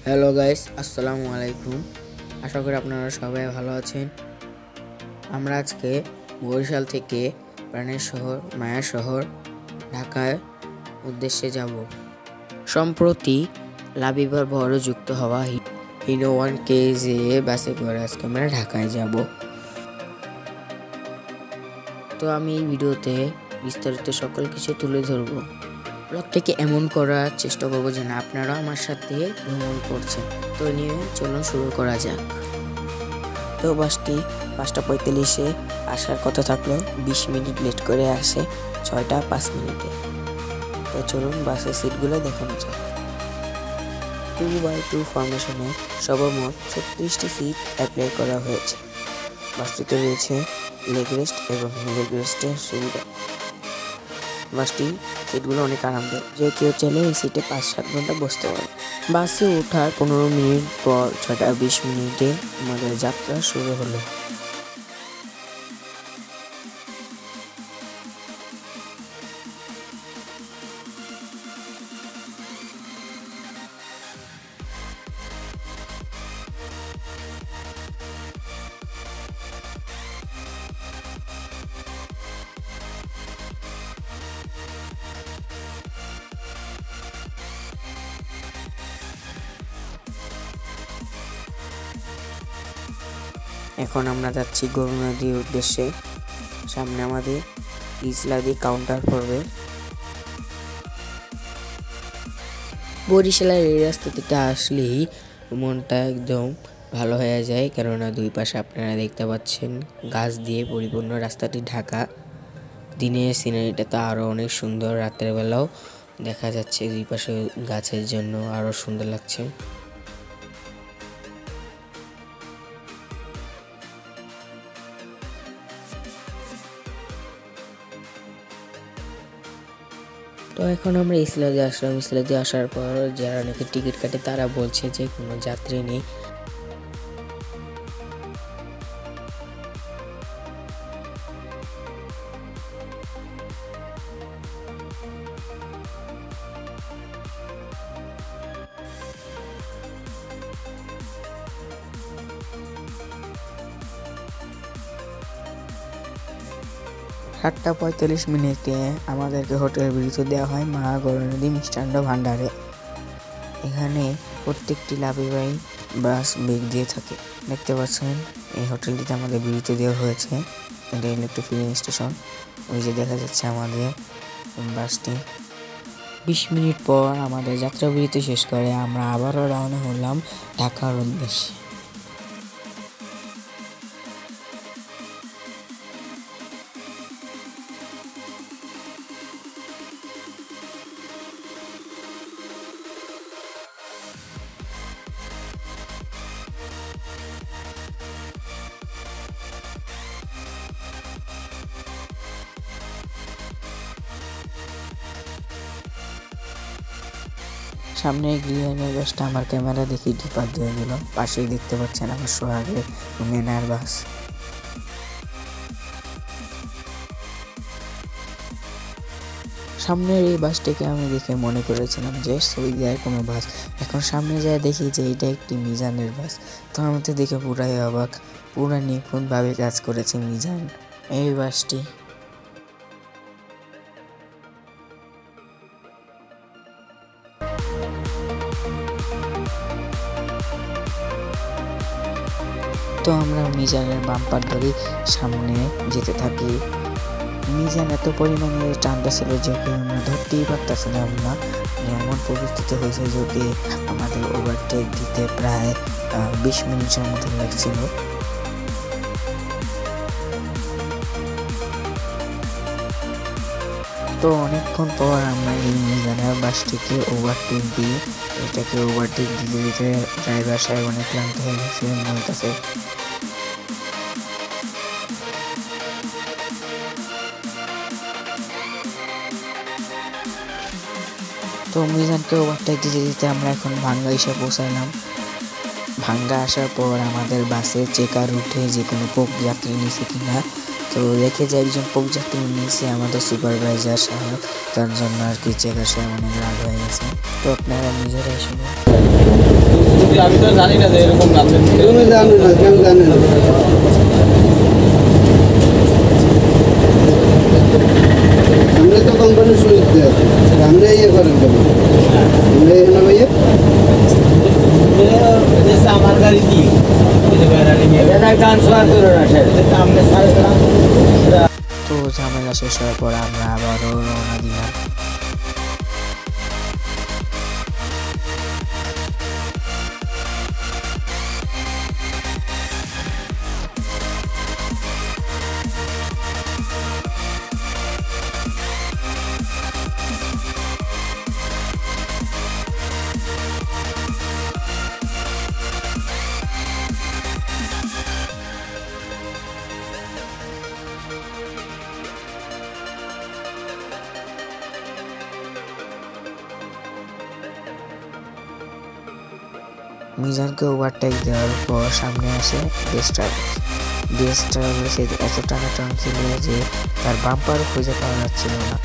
Hello guys, আসসালামু আলাইকুম। আশা করি আপনারা সবাই ভালো আছেন। আমরা আজকে বরিশাল থেকে প্রাণের শহর মায়া শহর ঢাকার উদ্দেশ্যে যাব। সম্প্রতি লাবিবার বড় যুক্ত হওয়া হিনো 1KZ বাসে করে আজকে আমরা ঢাকায় যাব। তো আমি এই ভিডিওতে বিস্তারিত সকল কিছু তুলে ধরবো। ব্লগটিকে এমন করার চেষ্টা করবো যেন আপনারা আমার সাথে ভ্রমণ করছেন। তো নিয়ে চলুন শুরু করা যাক। তো বাসটি 5:45-এ আসার কথা থাকলো 20 মিনিট লেট করে আসে 6:05 তো চলুন বাসের সিটগুলো দেখানো যাক। 2x2 ফরমেশনে সর্বমোট 36টি সিট অ্যাপ্লাই করা হয়েছে। বাসটিতে রয়েছে লেগ রেস্ট এবং লেগ রেস্টের সুবিধা। বাসটি সিটগুলো অনেক আরামদায়ক, যে কেউ চাইলে এই সিটে 5-7 ঘন্টা বসতে পারে। বাসে ওঠার 15 মিনিট পর 6:20 আমাদের যাত্রা শুরু হলো। এখন আমরা যাচ্ছি গরু নদীর উদ্দেশ্যে। সামনে আমাদের ইসলাদি কাউন্টার পড়বে। বরিশালের এই রাস্তা থেকে আসলেই মনটা একদম ভালো হয়ে যায়, কেননা দুই পাশে আপনারা দেখতে পাচ্ছেন গাছ দিয়ে পরিপূর্ণ রাস্তাটি ঢাকা। দিনের সিনারিটা তো আরও অনেক সুন্দর, রাতের বেলাও দেখা যাচ্ছে দুই পাশে গাছের জন্য আরও সুন্দর লাগছে। তো এখন আমরা ইসলাদে আসলাম। ইসলাদে আসার পর যারা নাকি টিকিট কাটে তারা বলছে যে কোনো যাত্রী নেই। সাতটা 45 আমাদেরকে হোটেলের বিরতি দেওয়া হয় মা গৌরনদী মিষ্টান্ন ভাণ্ডারে। এখানে প্রত্যেকটি লাবিবাই বাস বেগ দিয়ে থাকে। দেখতে পাচ্ছেন এই হোটেলটিতে আমাদের বিরতি দেওয়া হয়েছে। এটা ইলেকট্রিক ফিলিং স্টেশন। ওই যে দেখা যাচ্ছে আমাদের বাসটি। 20 মিনিট পর আমাদের যাত্রা বিরতি শেষ করে আমরা আবারও রওনা হলাম ঢাকার উদ্দেশ্যে। সামনে গৃহিণীর বাসটা আমার ক্যামেরা দেখে ডিপার দিয়ে দিল। পাশেই দেখতে পাচ্ছেন আমার সোহাগের মেনার বাস। সামনের এই বাসটিকে আমি দেখে মনে করেছিলাম যে সৌদিয়ার কোনো বাস। এখন সামনে যায় দেখি যে এটা একটি মিজানের বাস। তো আমি তো দেখে পুরাই অবাক, পুরা নিখুঁতভাবে কাজ করেছে মিজান এই বাসটি। তো আমরা মিজানের বাম্পার ধরে সামনে যেতে থাকি। মিজান এত পরিমাণে টানটা ছিল যে আমরা ধরতেই পারতেছিলাম না। এমন পরিস্থিতি হয়েছে যে আমাদের ওভারটেক দিতে প্রায় 20 মিনিটের মতো লাগছিল। তো অনেকক্ষণ পর আমরা এই মিজানের বাসটিকে ওভারটেক দিই। এটাকে ওভারটেক দিতে দিতে ড্রাইভার সাহেব অনেক ক্লান্ত হয়ে গেছে বলতেছে। তো মিজানকে ওভারটেক দিতে দিতে আমরা এখন ভাঙ্গা এসে পৌঁছালাম। ভাঙ্গা আসার পর আমাদের বাসে চেকার উঠে যে কোনো পোক যাত্রী নিয়েছে কিনা। তো দেখে যে একজন পোক যাত্রী নিয়েছে আমাদের সুপারভাইজার সাহেব, তার জন্য আর কি চেকার সাহেব অনেক রাগ হয়ে গেছে। তো আপনারা নিজেরাই শুনুন। আমি তো জানি না যে এরকম আপনার তুমি জানো না, কেউ জানে না। আমরা তো কোম্পানির সুবিধা আছে, আমরা ইয়ে করেন কেন? আমরা এখানে ভাইয়া আমার গাড়ি কি ট্রান্সফার করো না স্যার, আপনি তো ঝামেলা শেষ হওয়ার পর আমরা আবারও রওনা দিলাম। মিজানকে ওভারটেক দেওয়ার পর সামনে আসে বেস্ট ট্রাভেলসে এত টানাটান ছিল যে তার বাম্পারও খুঁজে পাওয়া যাচ্ছিল না।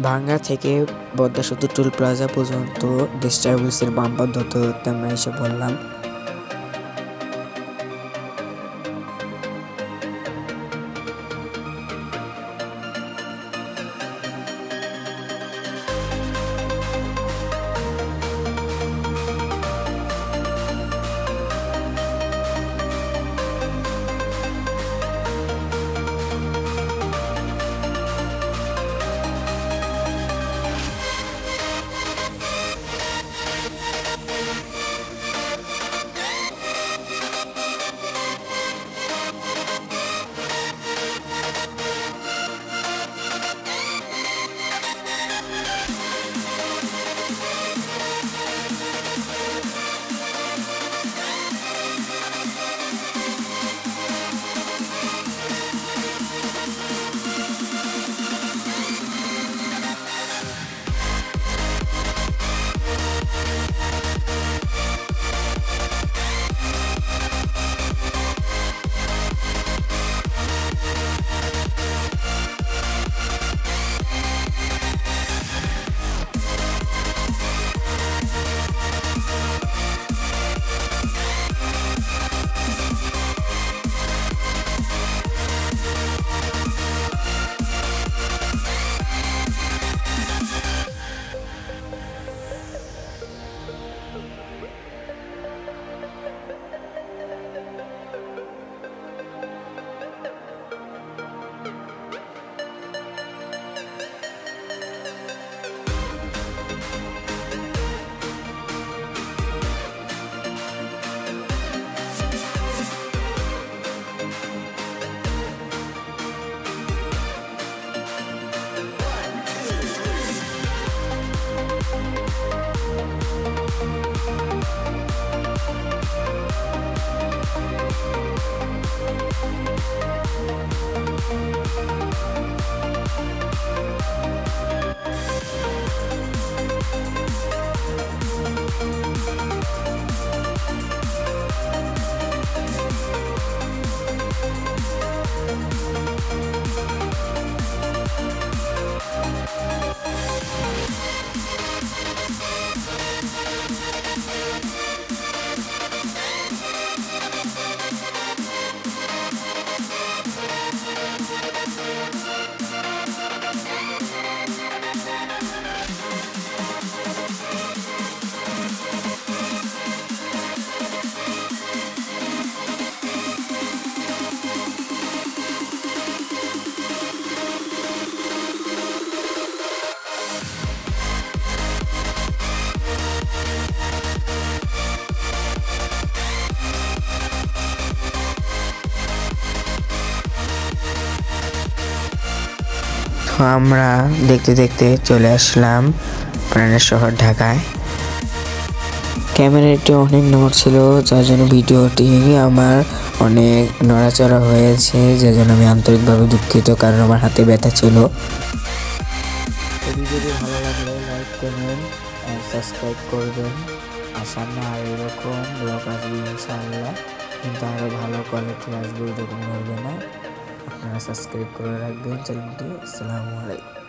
ভাঙ্গা থেকে পদ্মা সেতু টোল প্লাজা পর্যন্ত বেস্ট ট্রাভেলসের বাম্পার ধরতে ধরতে আমরা এসে বললাম। আমরা দেখতে দেখতে চলে আসলাম প্রাণের শহর ঢাকায়। ক্যামেরাটি অনেক নড়ছিল, যার জন্য ভিডিওটি আমার অনেক নড়াচড়া হয়েছে, যার জন্য আমি আন্তরিকভাবে দুঃখিত, কারণ আমার হাতে ব্যথা ছিল। ভিডিওটি ভালো লাগলে লাইক করবেন, সাবস্ক্রাইব করবেন। আর সামনে আর এরকম ব্লগ আসবে ইনশাআল্লাহ, কিন্তু আরও ভালো কোয়ালিটি আসবে, এরকম নড়বে না। আপনারা সাবস্ক্রাইব করে রাখবেন চ্যানেলটি। আসসালামু আলাইকুম।